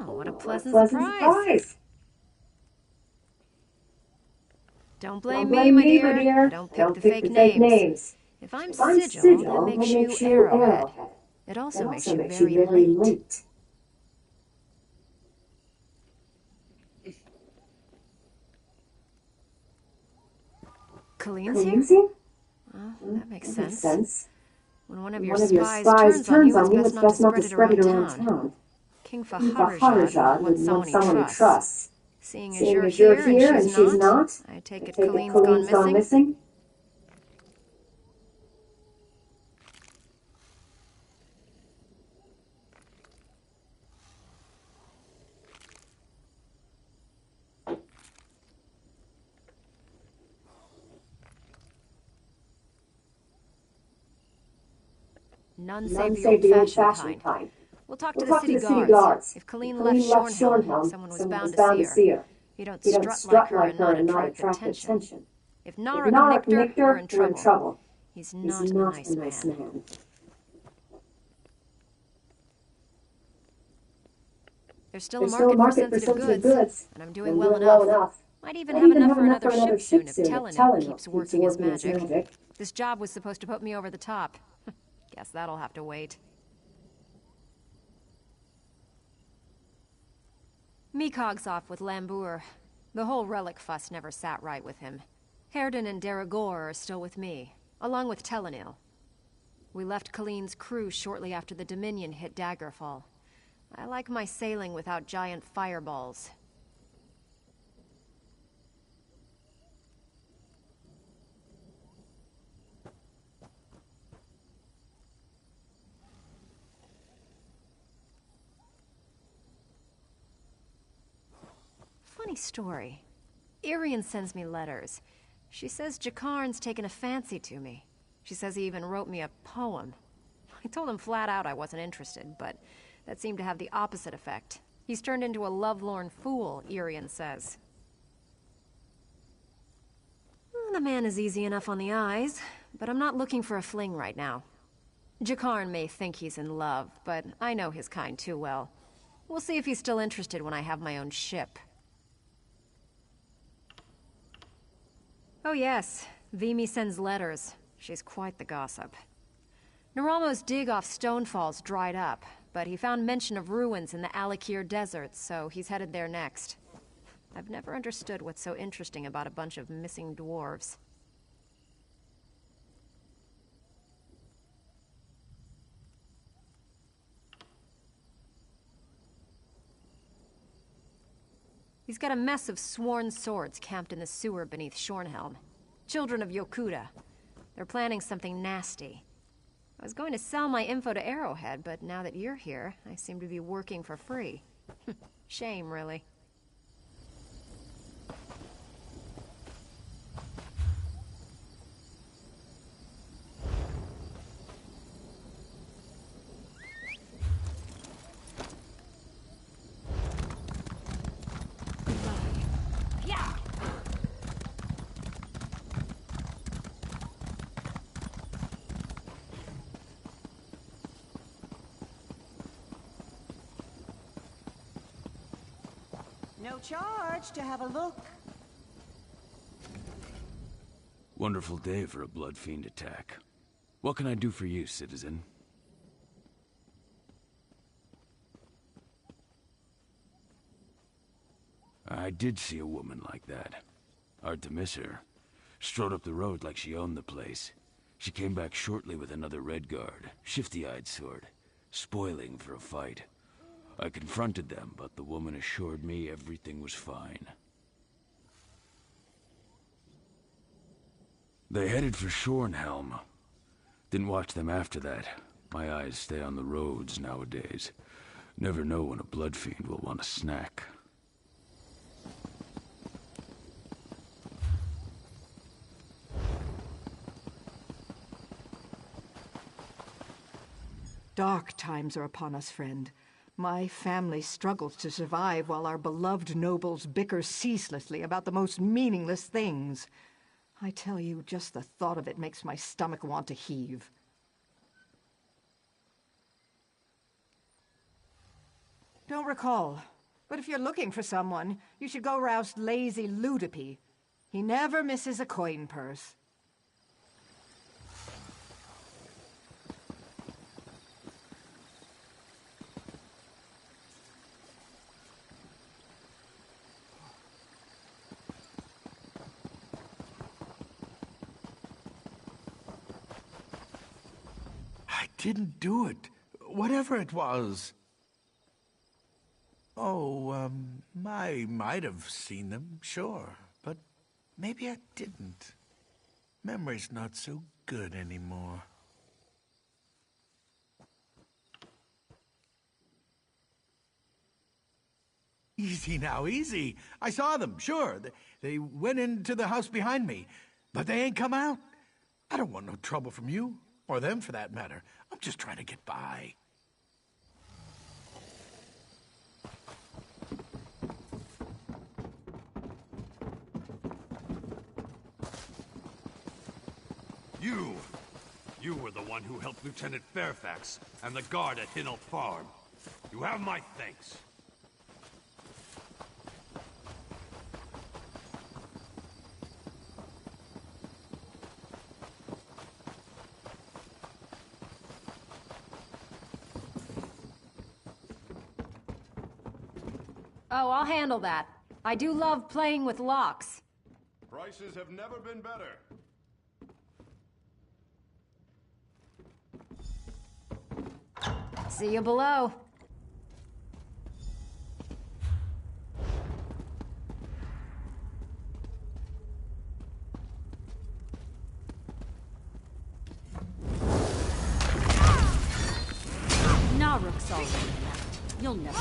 What a pleasant surprise. Don't blame me, my dear. I don't pick the fake names. If I'm Sigil, that makes you Arrowhead. It also makes you very late. Colleen's here? Well, that makes sense. When one of your spies turns on you, it's best not to spread it around town. King Faharajad wants someone he trusts. Seeing as you're here and she's not, I take it Colleen's gone missing? None save the old-fashioned kind. We'll talk to the city guards. If Colleen left Shornhelm, someone was bound to see her. You don't strut like her and not attract attention. If Narek and Nictor are in trouble, he's not a nice man. There's still a market for sensitive goods, and I'm doing well enough. Might even have enough for another ship soon if Telenil keeps working his magic. This job was supposed to put me over the top. Guess that'll have to wait. Mikog's off with Lambour. The whole relic fuss never sat right with him. Herden and Deragor are still with me, along with Telenil. We left Colleen's crew shortly after the Dominion hit Daggerfall. I like my sailing without giant fireballs. Funny story. Irian sends me letters. She says Jakarn's taken a fancy to me. She says he even wrote me a poem. I told him flat out I wasn't interested, but that seemed to have the opposite effect. He's turned into a lovelorn fool, Irian says. Well, the man is easy enough on the eyes, but I'm not looking for a fling right now. Jakarn may think he's in love, but I know his kind too well. We'll see if he's still interested when I have my own ship. Oh yes, Vimy sends letters. She's quite the gossip. Naralmo's dig off Stonefall's dried up, but he found mention of ruins in the Alakir Desert, so he's headed there next. I've never understood what's so interesting about a bunch of missing dwarves. He's got a mess of sworn swords camped in the sewer beneath Shornhelm. Children of Yokuda. They're planning something nasty. I was going to sell my info to Arrowhead, but now that you're here, I seem to be working for free. Shame, really. No charge to have a look. Wonderful day for a blood fiend attack. What can I do for you, citizen? I did see a woman like that. Hard to miss her. Strode up the road like she owned the place. She came back shortly with another Redguard, shifty-eyed sort, spoiling for a fight. I confronted them, but the woman assured me everything was fine. They headed for Shornhelm. Didn't watch them after that. My eyes stay on the roads nowadays. Never know when a blood fiend will want a snack. Dark times are upon us, friend. My family struggles to survive while our beloved nobles bicker ceaselessly about the most meaningless things. I tell you, just the thought of it makes my stomach want to heave. Don't recall, but if you're looking for someone, you should go roust lazy Ludipi. He never misses a coin purse. I didn't do it. Whatever it was. Oh, I might have seen them, sure. But maybe I didn't. Memory's not so good anymore. Easy now, easy. I saw them, sure. They went into the house behind me. But they ain't come out. I don't want no trouble from you. Or them, for that matter. I'm just trying to get by. You were the one who helped Lieutenant Fairfax and the guard at Hinnell Farm. You have my thanks. Oh, I'll handle that. I do love playing with locks. Prices have never been better. See you below. Naruk's already left. You'll never.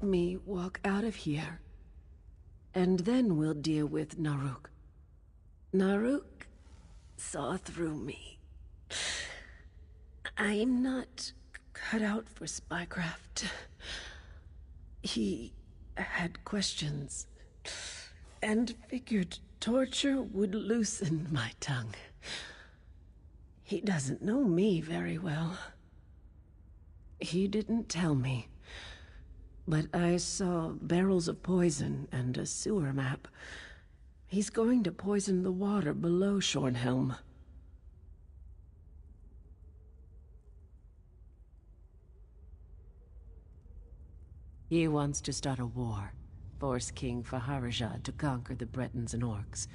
me walk out of here. And then we'll deal with Naruk. Naruk saw through me. I'm not cut out for spycraft. He had questions, and figured torture would loosen my tongue. He doesn't know me very well. He didn't tell me, but I saw barrels of poison and a sewer map. He's going to poison the water below Shornhelm. He wants to start a war, force King Faharajah to conquer the Bretons and Orcs.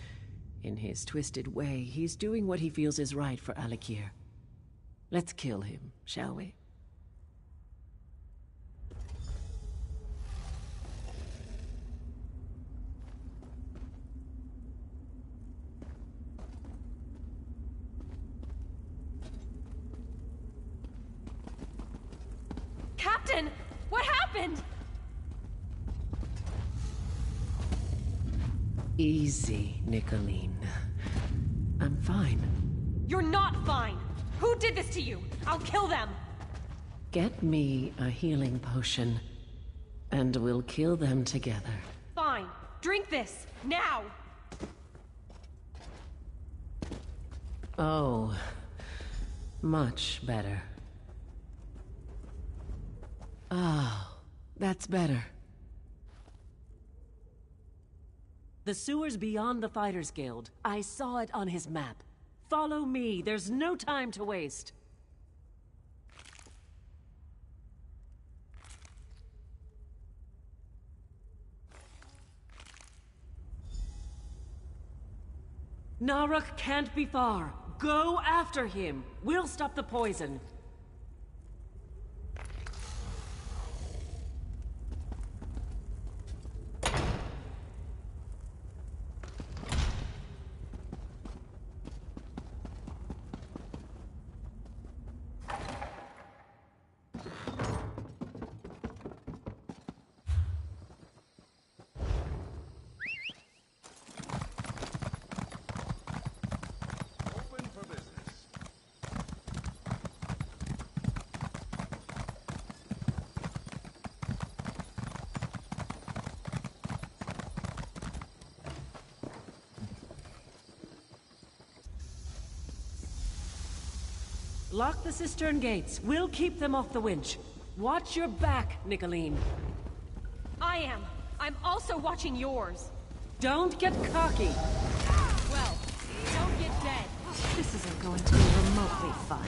In his twisted way, he's doing what he feels is right for Alik'r. Let's kill him, shall we? Captain! What happened? Easy, Nicolene. I'm fine. You're not fine! Who did this to you? I'll kill them! Get me a healing potion, and we'll kill them together. Fine. Drink this, now! Oh, much better. Oh, that's better. The sewer's beyond the Fighters Guild. I saw it on his map. Follow me, there's no time to waste. Naruk can't be far. Go after him. We'll stop the poison. Lock the cistern gates. We'll keep them off the winch. Watch your back, Nicolene. I am. I'm also watching yours. Don't get cocky. Well, don't get dead. This isn't going to be remotely fun.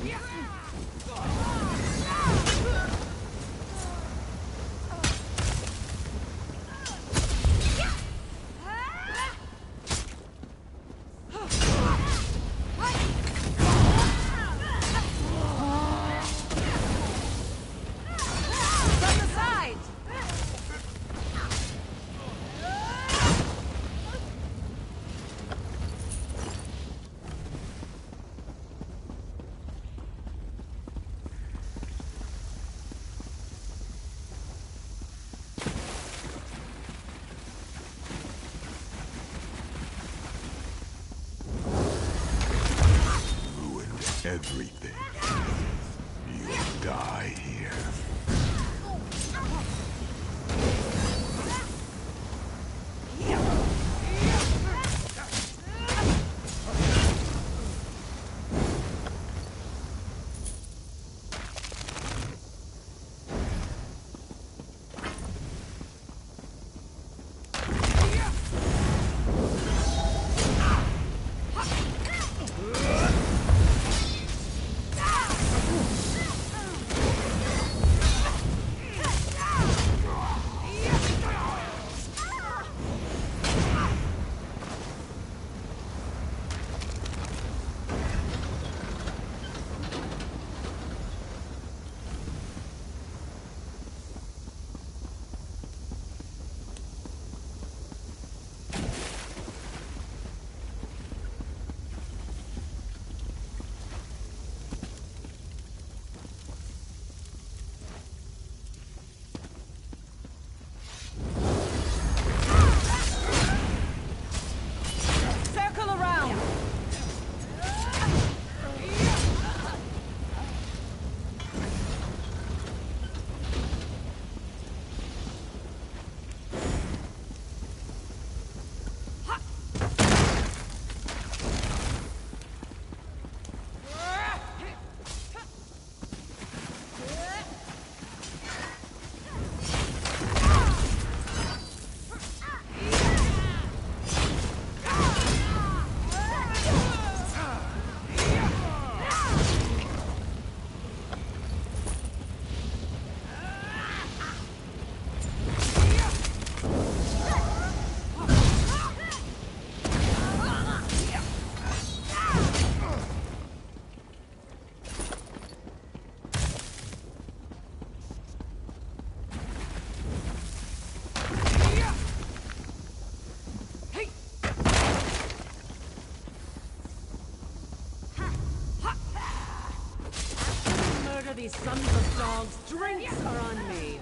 Everything. You'll die here. sons of dogs, drinks are on me!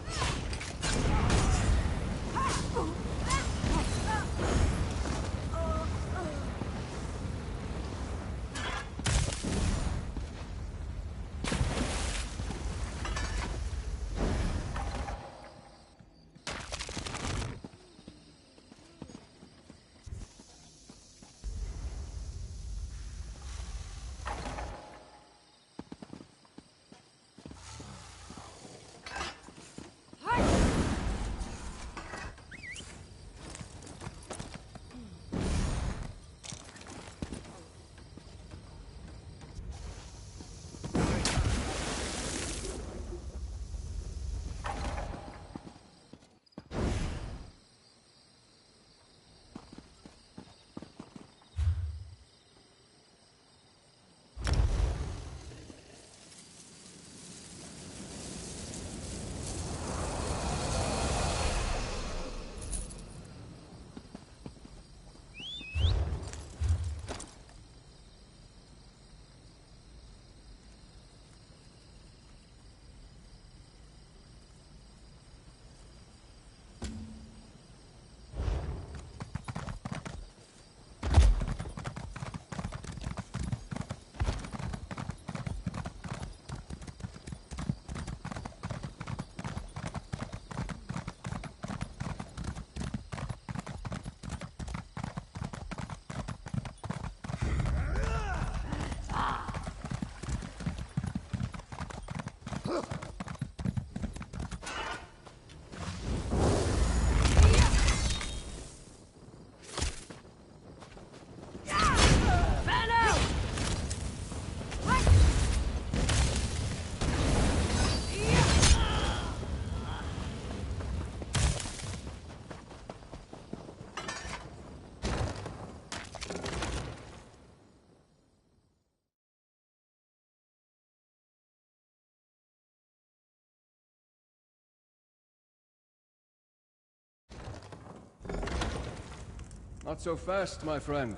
Not so fast, my friend.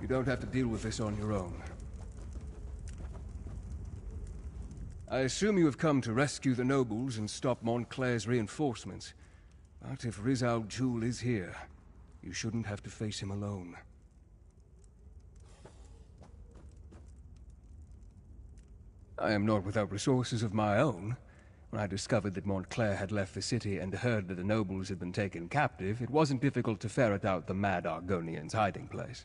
You don't have to deal with this on your own. I assume you have come to rescue the nobles and stop Montclair's reinforcements. But if Riz Al Ghul is here, you shouldn't have to face him alone. I am not without resources of my own. When I discovered that Montclair had left the city and heard that the nobles had been taken captive, it wasn't difficult to ferret out the mad Argonian's hiding place.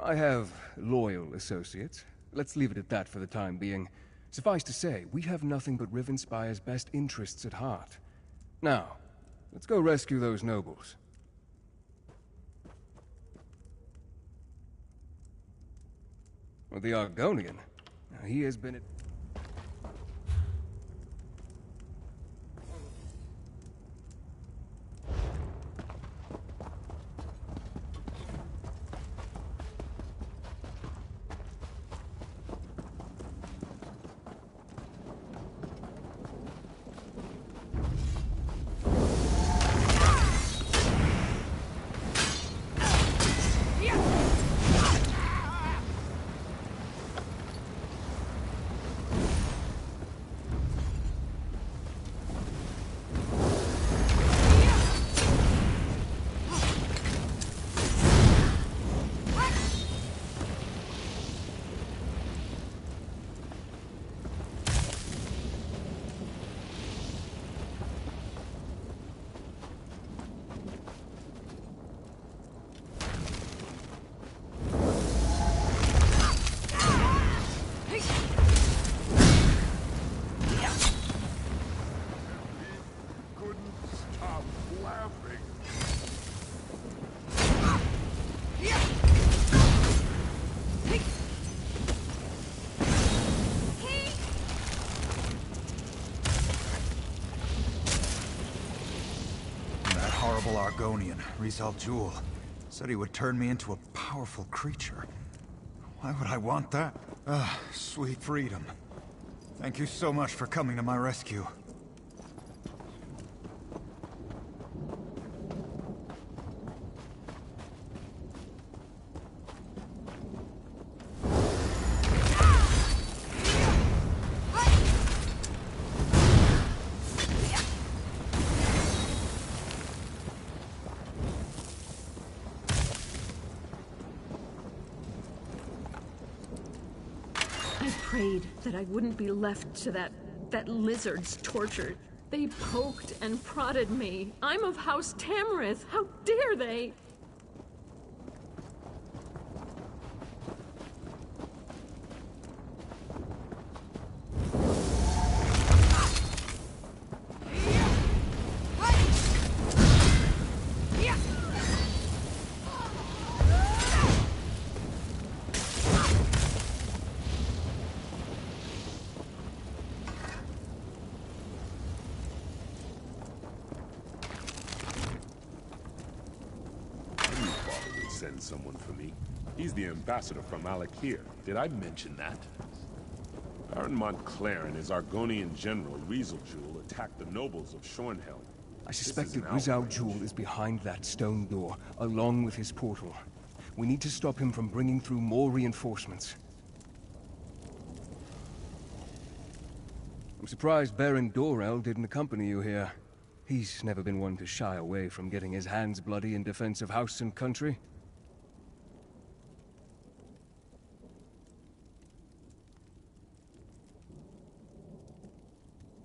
I have loyal associates. Let's leave it at that for the time being. Suffice to say, we have nothing but Rivenspire's best interests at heart. Now, let's go rescue those nobles. Well, the Argonian. Now, he has been at... horrible Argonian, Rizal Jul, said he would turn me into a powerful creature. Why would I want that? Ah, sweet freedom. Thank you so much for coming to my rescue. I prayed that I wouldn't be left to that lizard's torture. They poked and prodded me. I'm of House Tamrith. How dare they? Send someone for me. He's the ambassador from Alakir. Did I mention that? Baron Montclair and his Argonian general, Rizal Jul, attacked the nobles of Shornhelm. I suspect that Rizal Jul is behind that stone door, along with his portal. We need to stop him from bringing through more reinforcements. I'm surprised Baron Dorel didn't accompany you here. He's never been one to shy away from getting his hands bloody in defense of house and country.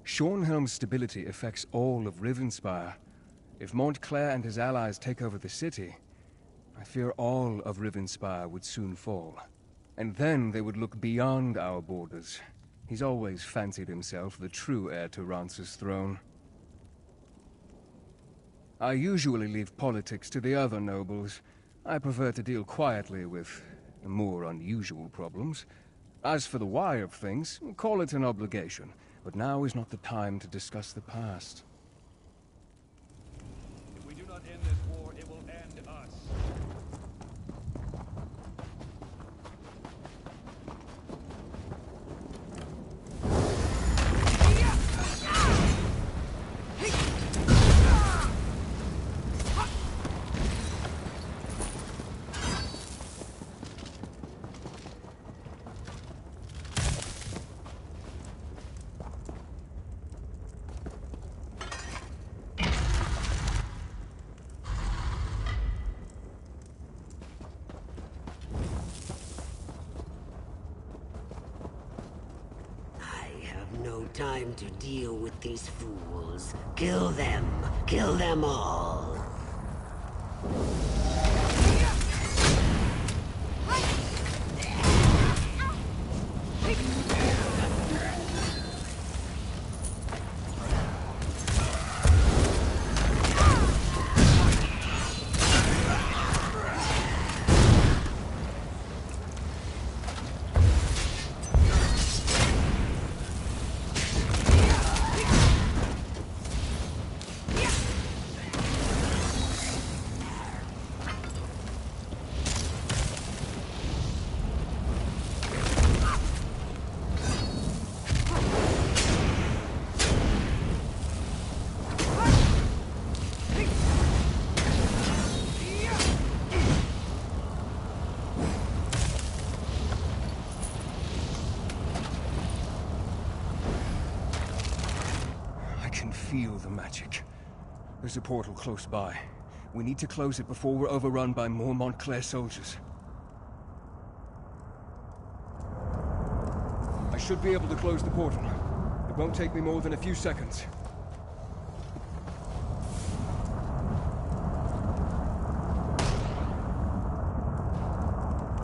Shornhelm's stability affects all of Rivenspire. If Montclair and his allies take over the city, I fear all of Rivenspire would soon fall. And then they would look beyond our borders. He's always fancied himself the true heir to Rance's throne. I usually leave politics to the other nobles. I prefer to deal quietly with more unusual problems. As for the why of things, call it an obligation. But now is not the time to discuss the past. If we do not end this war, it will end us. No time to deal with these fools. Kill them! Kill them all! Feel the magic. There's a portal close by. We need to close it before we're overrun by more Montclair soldiers. I should be able to close the portal. It won't take me more than a few seconds.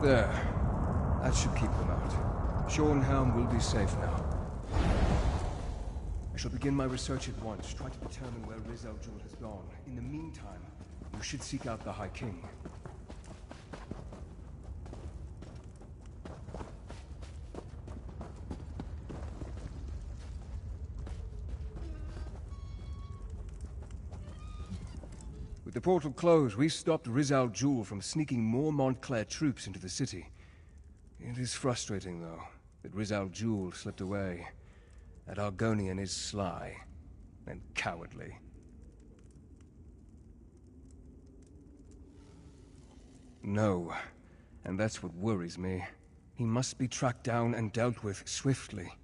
There. That should keep them out. Shornhelm will be safe now. I shall begin my research at once, try to determine where Rizal Jul has gone. In the meantime, you should seek out the High King. With the portal closed, we stopped Rizal Jul from sneaking more Montclair troops into the city. It is frustrating, though, that Rizal Jul slipped away. That Argonian is sly and cowardly. No, and that's what worries me. He must be tracked down and dealt with swiftly.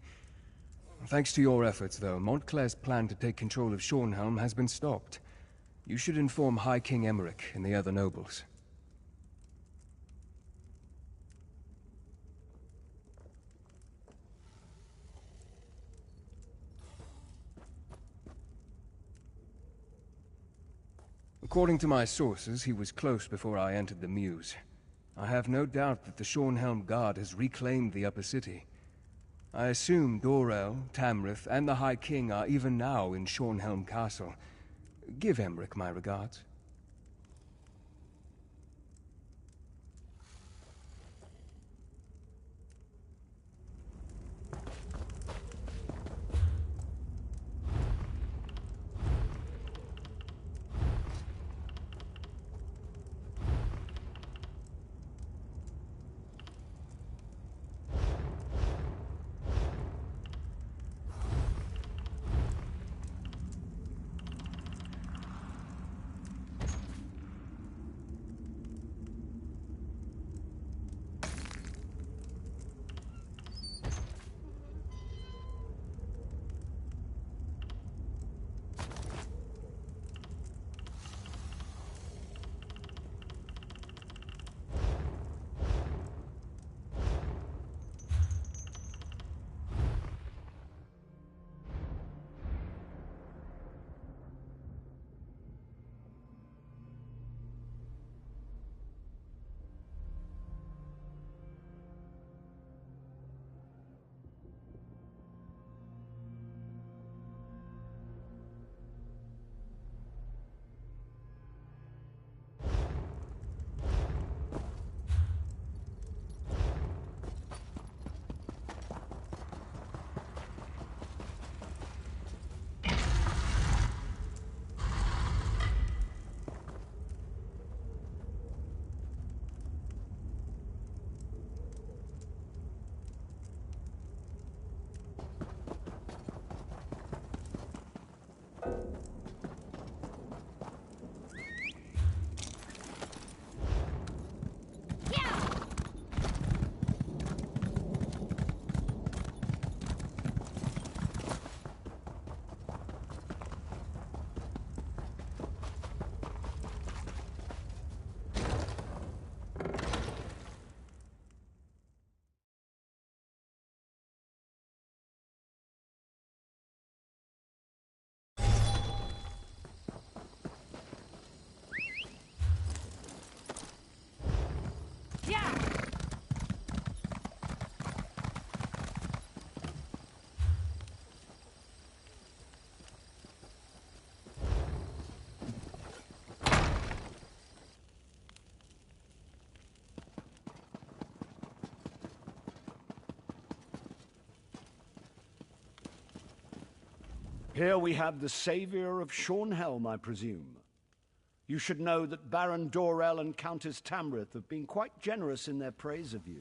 Thanks to your efforts, though, Montclair's plan to take control of Shornhelm has been stopped. You should inform High King Emmerich and the other nobles. According to my sources, he was close before I entered the Mews. I have no doubt that the Shornhelm Guard has reclaimed the upper city. I assume Dorel, Tamrith, and the High King are even now in Shornhelm Castle. Give Emmerich my regards. Here we have the savior of Shornhelm, I presume. You should know that Baron Dorel and Countess Tamrith have been quite generous in their praise of you.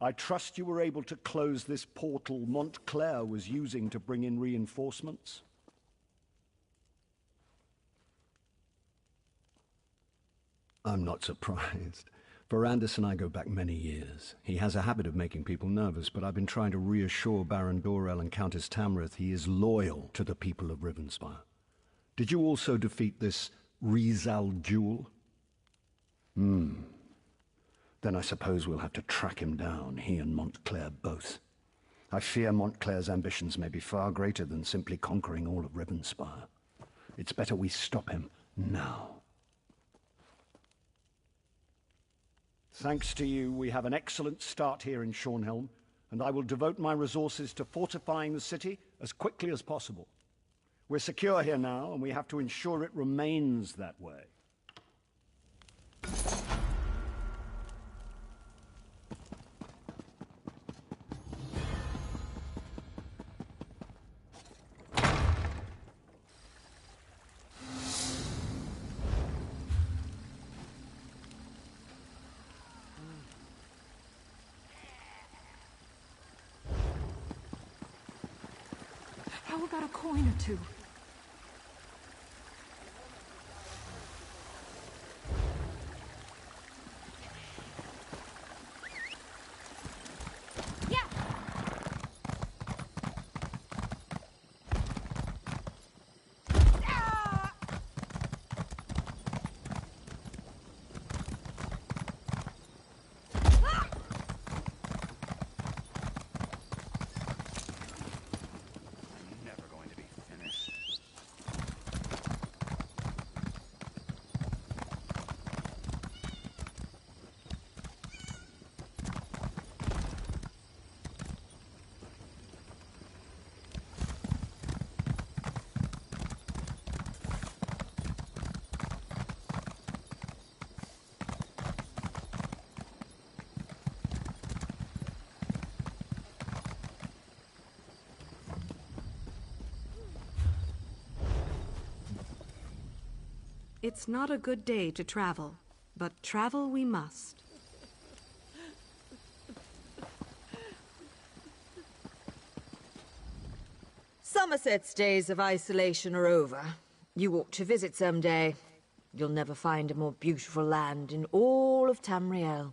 I trust you were able to close this portal Montclair was using to bring in reinforcements? I'm not surprised. Verandis and I go back many years. He has a habit of making people nervous, but I've been trying to reassure Baron Dorel and Countess Tamrith he is loyal to the people of Rivenspire. Did you also defeat this Rizal Jul? Then I suppose we'll have to track him down, he and Montclair both. I fear Montclair's ambitions may be far greater than simply conquering all of Rivenspire. It's better we stop him now. Thanks to you, we have an excellent start here in Shornhelm, and I will devote my resources to fortifying the city as quickly as possible. We're secure here now, and we have to ensure it remains that way. How about a coin or two? It's not a good day to travel, but travel we must. Somerset's days of isolation are over. You ought to visit someday. You'll never find a more beautiful land in all of Tamriel.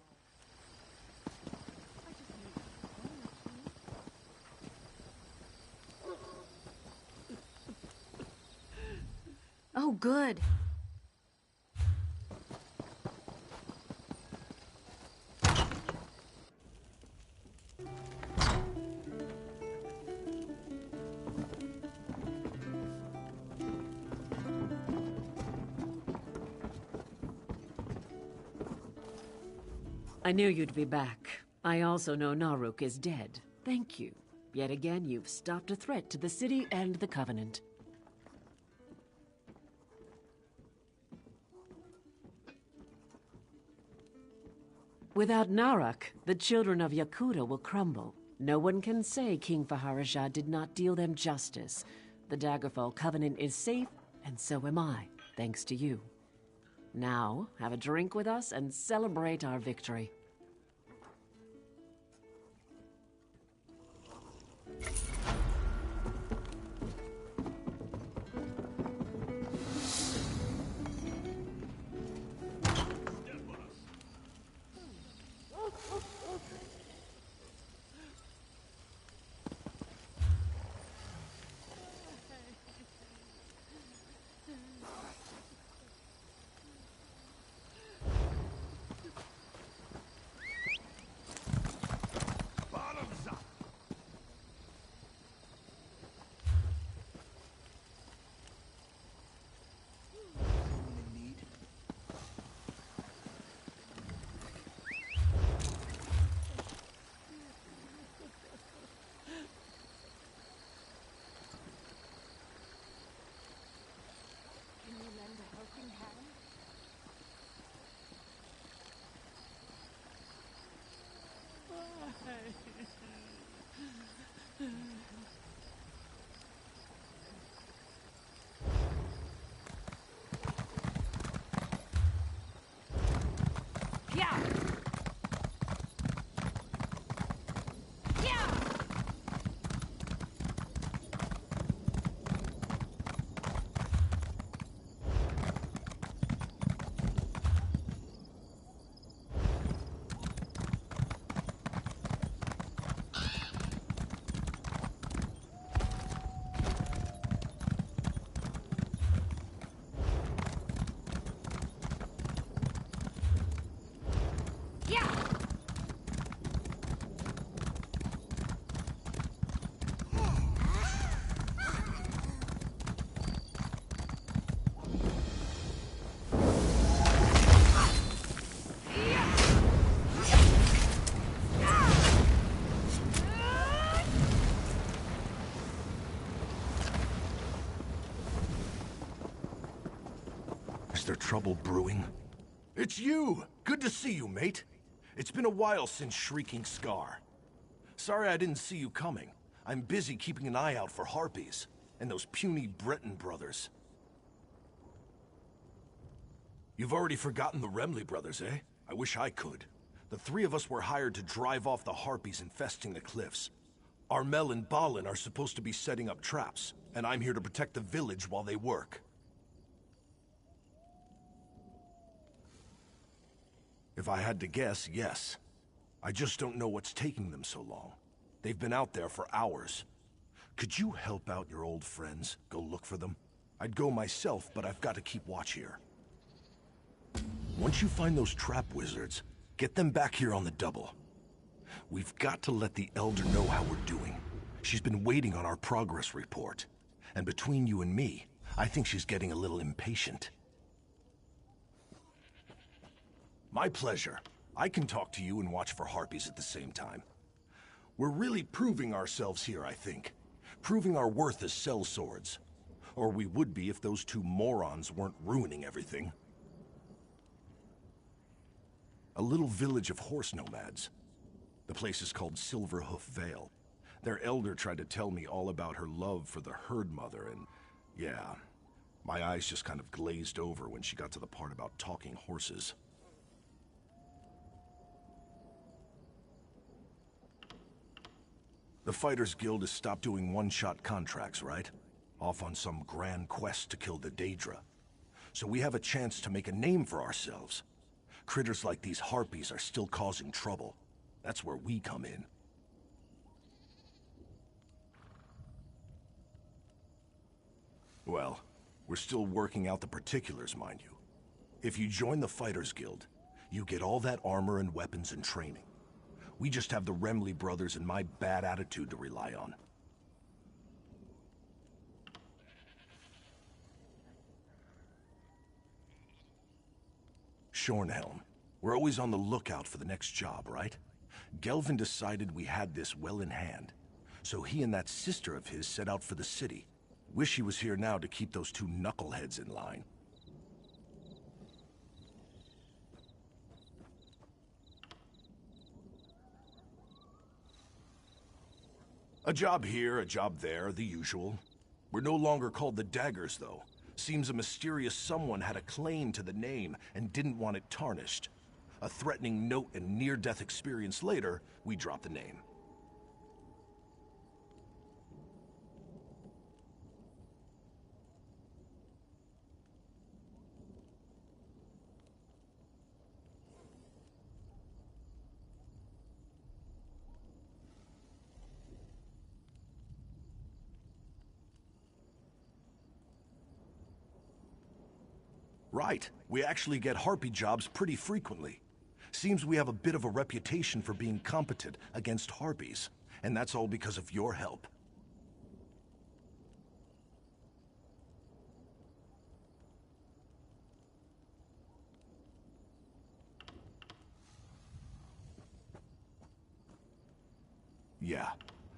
Oh, good. I knew you'd be back. I also know Naruk is dead. Thank you. Yet again, you've stopped a threat to the city and the Covenant. Without Naruk, the children of Yakuta will crumble. No one can say King Faharaja did not deal them justice. The Daggerfall Covenant is safe, and so am I, thanks to you. Now, have a drink with us and celebrate our victory. Is there trouble brewing? It's you! Good to see you, mate. It's been a while since Shrieking Scar. Sorry I didn't see you coming. I'm busy keeping an eye out for harpies, and those puny Breton brothers. You've already forgotten the Remley brothers, eh? I wish I could. The three of us were hired to drive off the harpies infesting the cliffs. Armel and Balin are supposed to be setting up traps, and I'm here to protect the village while they work. If I had to guess, yes. I just don't know what's taking them so long. They've been out there for hours. Could you help out your old friends? Go look for them? I'd go myself, but I've got to keep watch here. Once you find those trap wizards, get them back here on the double. We've got to let the Elder know how we're doing. She's been waiting on our progress report. And between you and me, I think she's getting a little impatient. My pleasure. I can talk to you and watch for harpies at the same time. We're really proving ourselves here, I think. Proving our worth as sellswords. Or we would be if those two morons weren't ruining everything. A little village of horse nomads. The place is called Silverhoof Vale. Their elder tried to tell me all about her love for the herd mother, and yeah, my eyes just kind of glazed over when she got to the part about talking horses. The Fighters Guild has stopped doing one-shot contracts, right? Off on some grand quest to kill the Daedra. So we have a chance to make a name for ourselves. Critters like these harpies are still causing trouble. That's where we come in. Well, we're still working out the particulars, mind you. If you join the Fighters Guild, you get all that armor and weapons and training. We just have the Remley brothers and my bad attitude to rely on. Shornhelm. We're always on the lookout for the next job, right? Gelvin decided we had this well in hand. So he and that sister of his set out for the city. Wish he was here now to keep those two knuckleheads in line. A job here, a job there, the usual. We're no longer called the Daggers, though. Seems a mysterious someone had a claim to the name and didn't want it tarnished. A threatening note and near-death experience later, we dropped the name. Right. We actually get harpy jobs pretty frequently. Seems we have a bit of a reputation for being competent against harpies, and that's all because of your help. Yeah,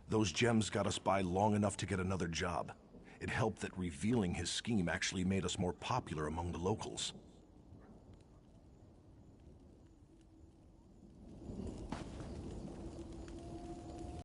those gems got us by long enough to get another job. It helped that revealing his scheme actually made us more popular among the locals.